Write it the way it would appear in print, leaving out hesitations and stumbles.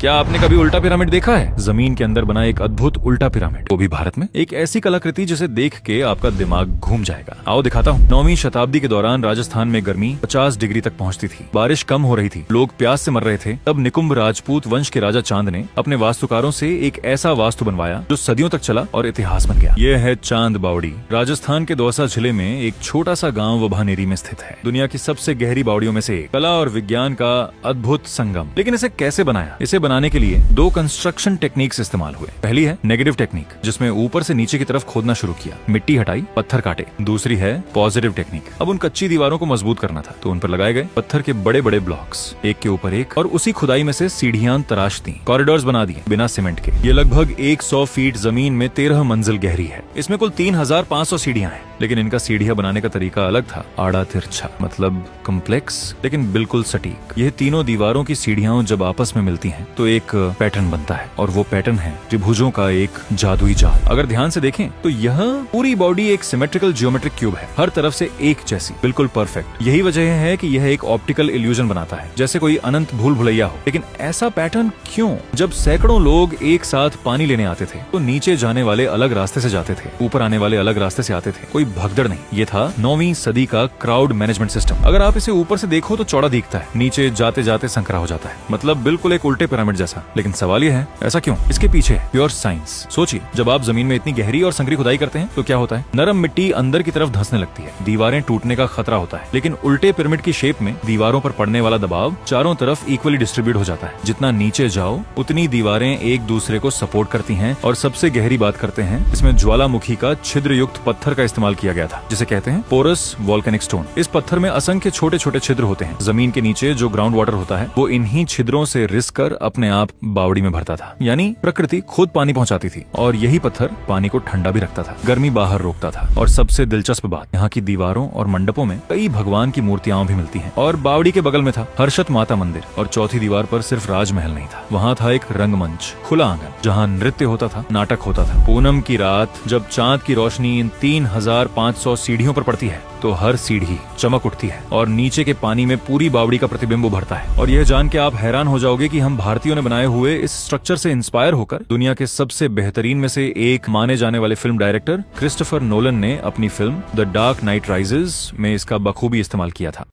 क्या आपने कभी उल्टा पिरामिड देखा है? जमीन के अंदर बना एक अद्भुत उल्टा पिरामिड, वो भी भारत में। एक ऐसी कलाकृति जिसे देख के आपका दिमाग घूम जाएगा। आओ दिखाता हूँ। 9वीं शताब्दी के दौरान राजस्थान में गर्मी 50 डिग्री तक पहुँचती थी, बारिश कम हो रही थी, लोग प्यास से मर रहे थे। तब निकुंभ राजपूत वंश के राजा चांद ने अपने वास्तुकारों से एक ऐसा वास्तु बनवाया जो सदियों तक चला और इतिहास बन गया। यह है चांद बावड़ी। राजस्थान के दौसा जिले में एक छोटा सा गाँव वभानेरी में स्थित है। दुनिया की सबसे गहरी बावड़ियों में से एक। कला और विज्ञान का अद्भुत संगम। लेकिन इसे कैसे बनाया? इसे बनाने के लिए दो कंस्ट्रक्शन टेक्निक्स इस्तेमाल हुए। पहली है नेगेटिव टेक्निक, जिसमें ऊपर से नीचे की तरफ खोदना शुरू किया, मिट्टी हटाई, पत्थर काटे। दूसरी है पॉजिटिव टेक्निक। अब उन कच्ची दीवारों को मजबूत करना था, तो उन पर लगाए गए पत्थर के बड़े बड़े ब्लॉक्स, एक के ऊपर एक, और उसी खुदाई में से सीढ़ियां तराश दी, कॉरिडोर्स बना दिए बिना सीमेंट के। ये लगभग 100 फीट जमीन में 13 मंजिल गहरी है। इसमें कुल 3500 सीढ़ियां हैं, लेकिन इनका सीढ़ियां बनाने का तरीका अलग था। आड़ा तिरछा, मतलब कॉम्प्लेक्स, लेकिन बिल्कुल सटीक। यह तीनों दीवारों की सीढ़ियां जब आपस में मिलती हैं तो एक पैटर्न बनता है, और वो पैटर्न है त्रिभुजों का एक जादुई जाल। अगर ध्यान से देखें तो यह पूरी बॉडी एक सिमेट्रिकल जियोमेट्रिक क्यूब है, हर तरफ से एक जैसी, बिल्कुल परफेक्ट। यही वजह है कि यह एक ऑप्टिकल इल्यूजन बनाता है, जैसे कोई अनंत भूल भुलैया हो। लेकिन ऐसा पैटर्न क्यों? जब सैकड़ों लोग एक साथ पानी लेने आते थे तो नीचे जाने वाले अलग रास्ते से जाते थे, ऊपर आने वाले अलग रास्ते से आते थे। कोई भगदड़ नहीं। ये था 9वीं सदी का क्राउड मैनेजमेंट सिस्टम। अगर आप इसे ऊपर से देखो तो चौड़ा दिखता है, नीचे जाते जाते संकरा हो जाता है, मतलब बिल्कुल एक उल्टे पिरामिड जैसा। लेकिन सवाल यह है, ऐसा क्यों? इसके पीछे है प्योर साइंस। सोचिए, जब आप जमीन में इतनी गहरी और संकरी खुदाई करते हैं तो क्या होता है? नरम मिट्टी अंदर की तरफ धंसने लगती है, दीवारें टूटने का खतरा होता है। लेकिन उल्टे पिरामिड की शेप में दीवारों पर पड़ने वाला दबाव चारों तरफ इक्वली डिस्ट्रीब्यूट हो जाता है। जितना नीचे जाओ उतनी दीवारें एक दूसरे को सपोर्ट करती हैं। और सबसे गहरी बात करते हैं, इसमें ज्वालामुखी का छिद्र युक्त पत्थर का इस्तेमाल किया गया था, जिसे कहते हैं पोरस वोल्केनिक स्टोन। इस पत्थर में असंख्य छोटे छोटे छिद्र होते हैं। जमीन के नीचे जो ग्राउंड वाटर होता है वो इन्हीं छिद्रों से रिस कर अपने आप बावड़ी में भरता था, यानी प्रकृति खुद पानी पहुंचाती थी। और यही पत्थर पानी को ठंडा भी रखता था, गर्मी बाहर रोकता था। और सबसे दिलचस्प बात, यहाँ की दीवारों और मंडपों में कई भगवान की मूर्तियां भी मिलती हैं। और बावड़ी के बगल में था हर्षत माता मंदिर, और चौथी दीवार पर सिर्फ राजमहल नहीं था, वहाँ था एक रंगमंच, खुला आंगन, जहाँ नृत्य होता था, नाटक होता था। पूनम की रात जब चांद की रोशनी इन 3500 सीढ़ियों पर पड़ती है तो हर सीढ़ी चमक उठती है और नीचे के पानी में पूरी बावड़ी का प्रतिबिंब उभरता है। और यह जान के आप हैरान हो जाओगे कि हम भारतीयों ने बनाए हुए इस स्ट्रक्चर से इंस्पायर होकर दुनिया के सबसे बेहतरीन में से एक माने जाने वाले फिल्म डायरेक्टर क्रिस्टोफर नोलन ने अपनी film the dark night rises में इसका बखूबी इस्तेमाल किया था।